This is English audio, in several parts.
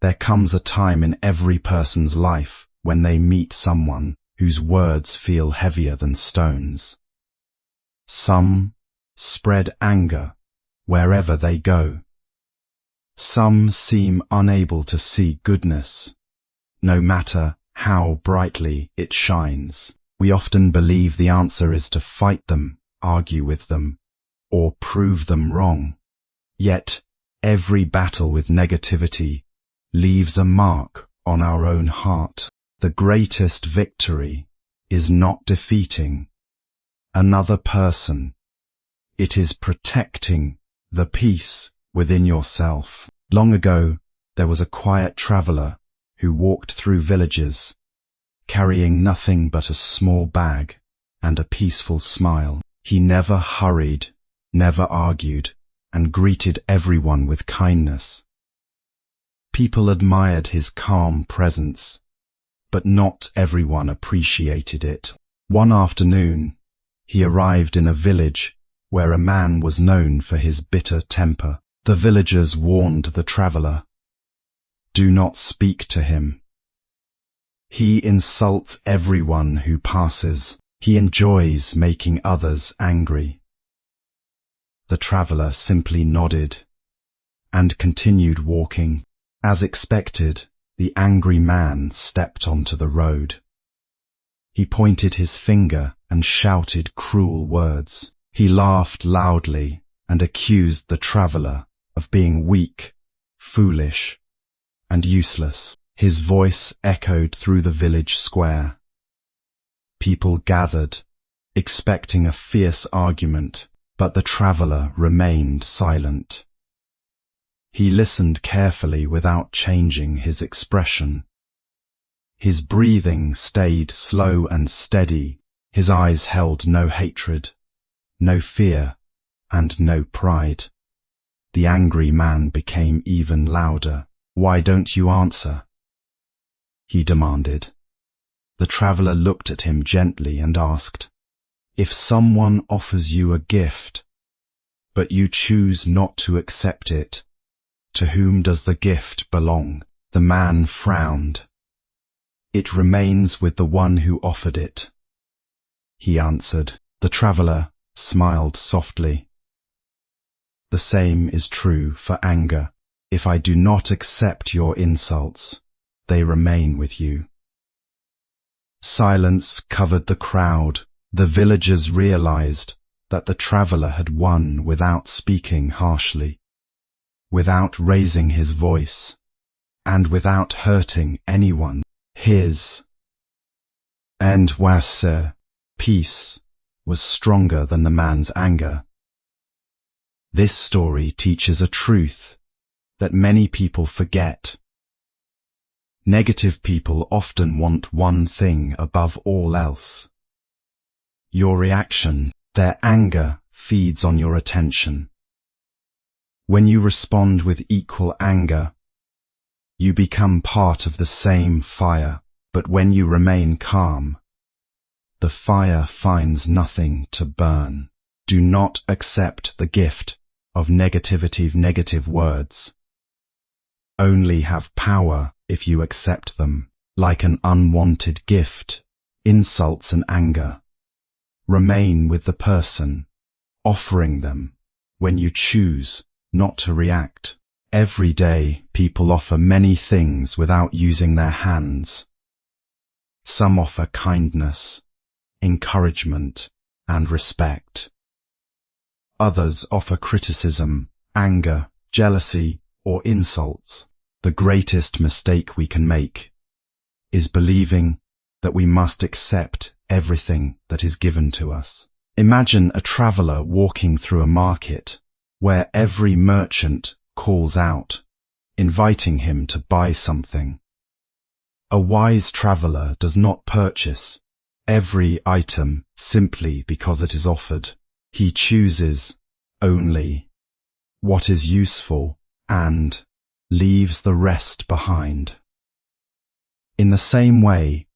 There comes a time in every person's life when they meet someone whose words feel heavier than stones. Some spread anger wherever they go. Some seem unable to see goodness, no matter how brightly it shines. We often believe the answer is to fight them, argue with them, or prove them wrong. Yet, every battle with negativity leaves a mark on our own heart. The greatest victory is not defeating another person. It is protecting the peace within yourself. Long ago, there was a quiet traveler who walked through villages, carrying nothing but a small bag and a peaceful smile. He never hurried, never argued, and greeted everyone with kindness. People admired his calm presence, but not everyone appreciated it. One afternoon, he arrived in a village where a man was known for his bitter temper. The villagers warned the traveler, "Do not speak to him. He insults everyone who passes. He enjoys making others angry." The traveler simply nodded and continued walking. As expected, the angry man stepped onto the road. He pointed his finger and shouted cruel words. He laughed loudly and accused the traveler of being weak, foolish, and useless. His voice echoed through the village square. People gathered, expecting a fierce argument, but the traveler remained silent. He listened carefully without changing his expression. His breathing stayed slow and steady. His eyes held no hatred, no fear, and no pride. The angry man became even louder. "Why don't you answer?" he demanded. The traveler looked at him gently and asked, "If someone offers you a gift, but you choose not to accept it, to whom does the gift belong?" The man frowned. "It remains with the one who offered it," he answered. The traveler smiled softly. "The same is true for anger. If I do not accept your insults, they remain with you." Silence covered the crowd. The villagers realized that the traveler had won without speaking harshly, without raising his voice, and without hurting anyone. His end was peace was stronger than the man's anger. This story teaches a truth that many people forget. Negative people often want one thing above all else: your reaction. Their anger feeds on your attention. When you respond with equal anger, you become part of the same fire. But when you remain calm, the fire finds nothing to burn. Do not accept the gift of negative words. Only have power if you accept them. Like an unwanted gift, insults and anger remain with the person offering them when you choose not to react. Every day, people offer many things without using their hands. Some offer kindness, encouragement, and respect. Others offer criticism, anger, jealousy, or insults. The greatest mistake we can make is believing that we must accept everything that is given to us. Imagine a traveler walking through a market where every merchant calls out, inviting him to buy something. A wise traveler does not purchase every item simply because it is offered. He chooses only what is useful and leaves the rest behind. In the same way,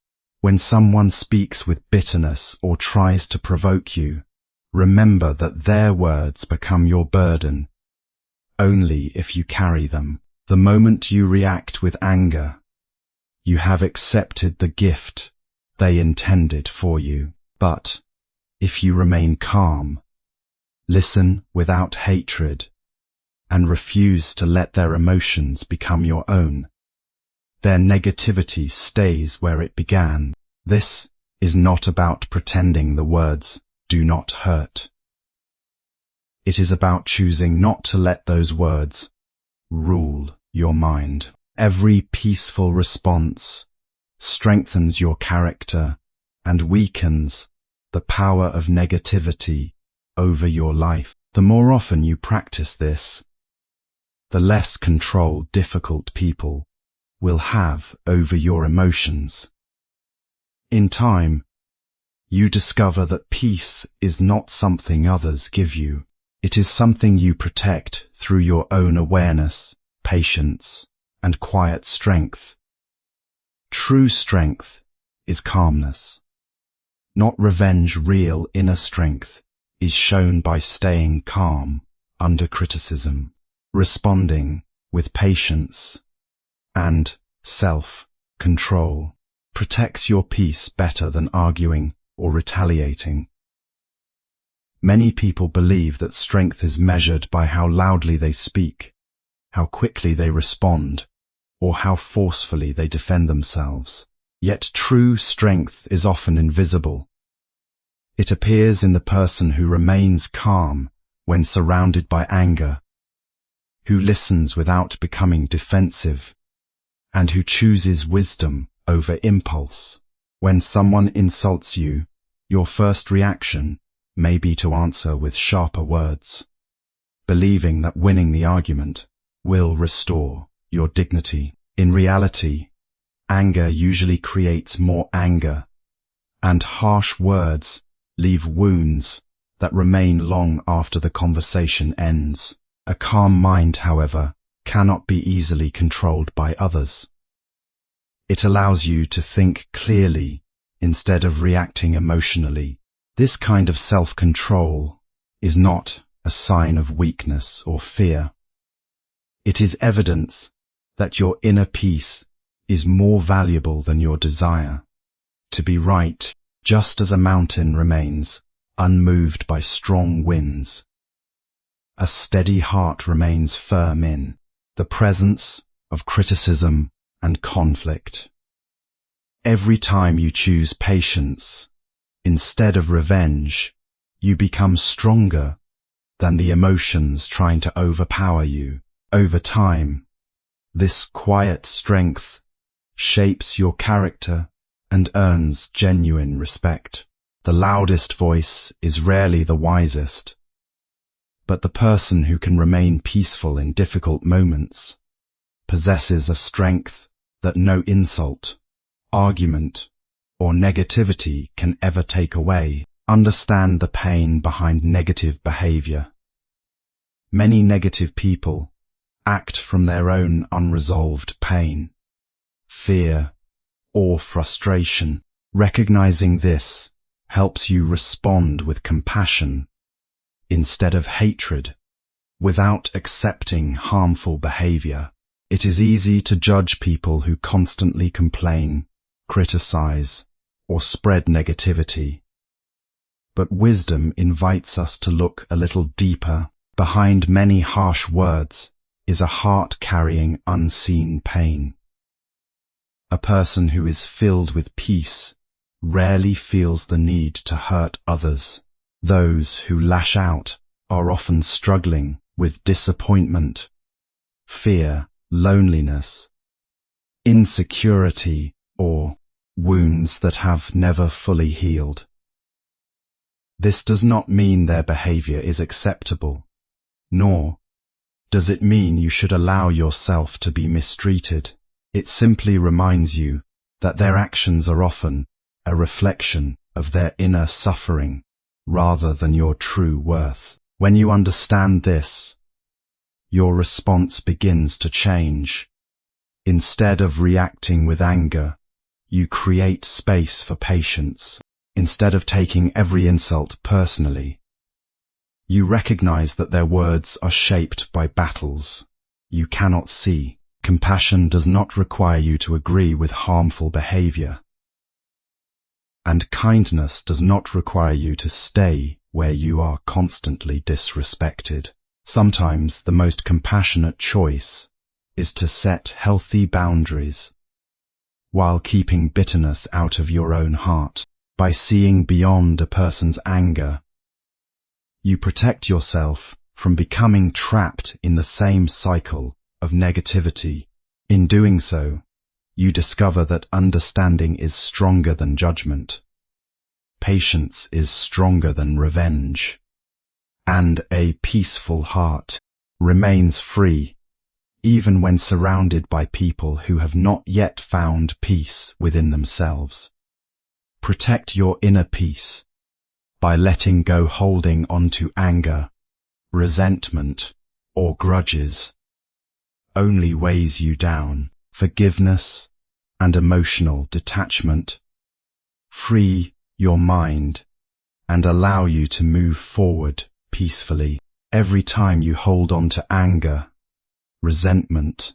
when someone speaks with bitterness or tries to provoke you, remember that their words become your burden only if you carry them. The moment you react with anger, you have accepted the gift they intended for you. But if you remain calm, listen without hatred, and refuse to let their emotions become your own, their negativity stays where it began. This is not about pretending the words do not hurt. It is about choosing not to let those words rule your mind. Every peaceful response strengthens your character and weakens the power of negativity over your life. The more often you practice this, the less control difficult people will have over your emotions. In time, you discover that peace is not something others give you. It is something you protect through your own awareness, patience, and quiet strength. True strength is calmness. Not revenge. Real inner strength is shown by staying calm under criticism, responding with patience, and self-control. Protects your peace better than arguing or retaliating. Many people believe that strength is measured by how loudly they speak, how quickly they respond, or how forcefully they defend themselves. Yet true strength is often invisible. It appears in the person who remains calm when surrounded by anger, who listens without becoming defensive, and who chooses wisdom over impulse. When someone insults you, your first reaction may be to answer with sharper words, believing that winning the argument will restore your dignity. In reality, anger usually creates more anger, and harsh words leave wounds that remain long after the conversation ends. A calm mind, however, cannot be easily controlled by others. It allows you to think clearly instead of reacting emotionally. This kind of self-control is not a sign of weakness or fear. It is evidence that your inner peace is more valuable than your desire to be right, just as a mountain remains unmoved by strong winds. A steady heart remains firm in the presence of criticism and conflict. Every time you choose patience instead of revenge, you become stronger than the emotions trying to overpower you. Over time, this quiet strength shapes your character and earns genuine respect. The loudest voice is rarely the wisest, but the person who can remain peaceful in difficult moments possesses a strength that no insult, argument, or negativity can ever take away. Understand the pain behind negative behavior. Many negative people act from their own unresolved pain, fear, or frustration. Recognizing this helps you respond with compassion instead of hatred. Without accepting harmful behavior, it is easy to judge people who constantly complain, criticize, or spread negativity. But wisdom invites us to look a little deeper. Behind many harsh words is a heart carrying unseen pain. A person who is filled with peace rarely feels the need to hurt others. Those who lash out are often struggling with disappointment, fear, loneliness, insecurity, or wounds that have never fully healed. This does not mean their behavior is acceptable, nor does it mean you should allow yourself to be mistreated. It simply reminds you that their actions are often a reflection of their inner suffering rather than your true worth. When you understand this, your response begins to change. Instead of reacting with anger, you create space for patience. Instead of taking every insult personally, you recognize that their words are shaped by battles you cannot see. Compassion does not require you to agree with harmful behavior. And kindness does not require you to stay where you are constantly disrespected. Sometimes the most compassionate choice is to set healthy boundaries while keeping bitterness out of your own heart. By seeing beyond a person's anger, you protect yourself from becoming trapped in the same cycle of negativity. In doing so, you discover that understanding is stronger than judgment, patience is stronger than revenge, and a peaceful heart remains free even when surrounded by people who have not yet found peace within themselves. Protect your inner peace by letting go holding onto anger, resentment, or grudges only weighs you down. Forgiveness and emotional detachment free your mind and allow you to move forward peacefully. Every time you hold on to anger, resentment,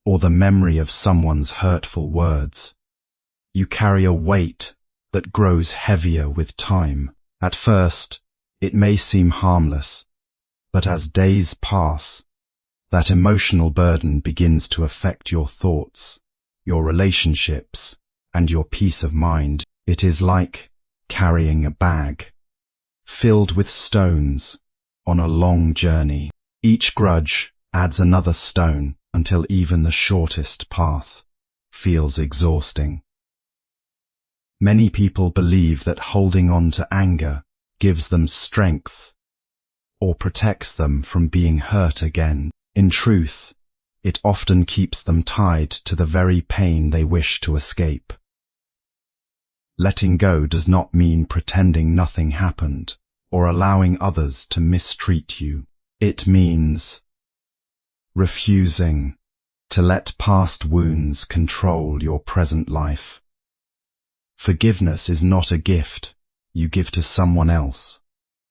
or the memory of someone's hurtful words, you carry a weight that grows heavier with time. At first, it may seem harmless, but as days pass, that emotional burden begins to affect your thoughts, your relationships, and your peace of mind. It is like carrying a bag filled with stones on a long journey. Each grudge adds another stone until even the shortest path feels exhausting. Many people believe that holding on to anger gives them strength or protects them from being hurt again. In truth, it often keeps them tied to the very pain they wish to escape. Letting go does not mean pretending nothing happened or allowing others to mistreat you. It means refusing to let past wounds control your present life. Forgiveness is not a gift you give to someone else.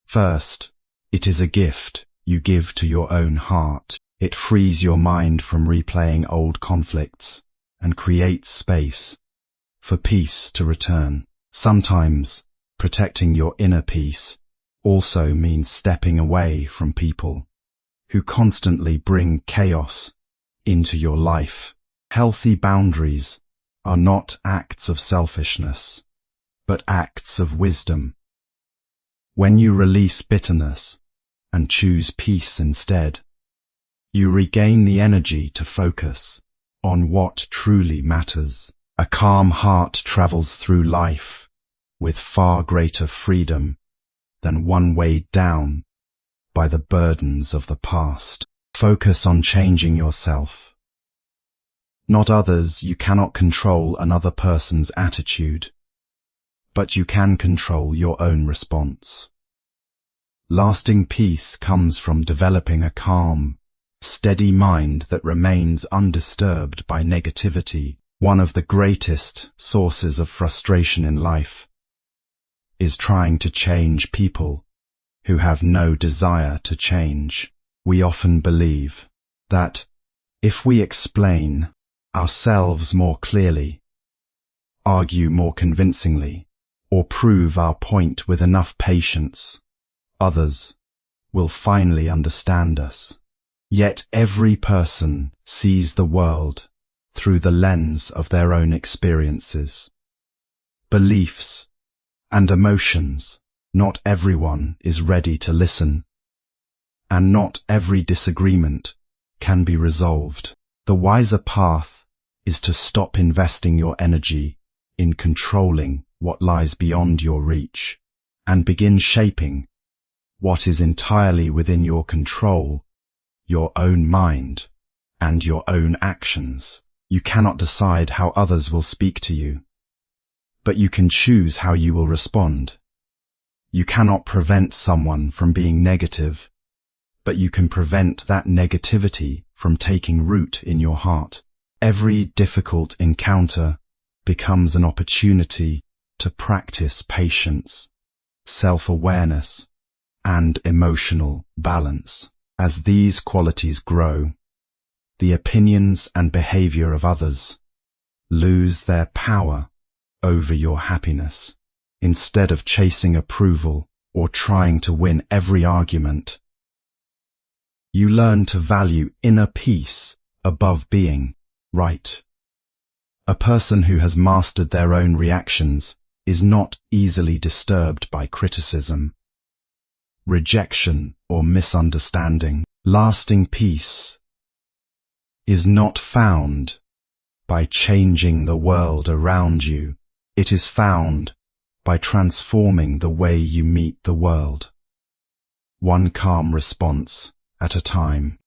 First, it is a gift you give to your own heart. It frees your mind from replaying old conflicts and creates space for peace to return. Sometimes, protecting your inner peace also means stepping away from people who constantly bring chaos into your life. Healthy boundaries are not acts of selfishness, but acts of wisdom. When you release bitterness and choose peace instead, you regain the energy to focus on what truly matters. A calm heart travels through life with far greater freedom than one weighed down by the burdens of the past. Focus on changing yourself, not others. You cannot control another person's attitude, but you can control your own response. Lasting peace comes from developing a calm, steady mind that remains undisturbed by negativity. One of the greatest sources of frustration in life is trying to change people who have no desire to change. We often believe that if we explain ourselves more clearly, argue more convincingly, or prove our point with enough patience, others will finally understand us. Yet every person sees the world through the lens of their own experiences, beliefs, and emotions. Not everyone is ready to listen, and not every disagreement can be resolved. The wiser path is to stop investing your energy in controlling what lies beyond your reach, and begin shaping what is entirely within your control, your own mind, and your own actions. You cannot decide how others will speak to you, but you can choose how you will respond. You cannot prevent someone from being negative, but you can prevent that negativity from taking root in your heart. Every difficult encounter becomes an opportunity to practice patience, self-awareness, and emotional balance. As these qualities grow, the opinions and behavior of others lose their power over your happiness. Instead of chasing approval or trying to win every argument, you learn to value inner peace above being right. A person who has mastered their own reactions is not easily disturbed by criticism, rejection, or misunderstanding. Lasting peace is not found by changing the world around you. It is found by transforming the way you meet the world, one calm response at a time.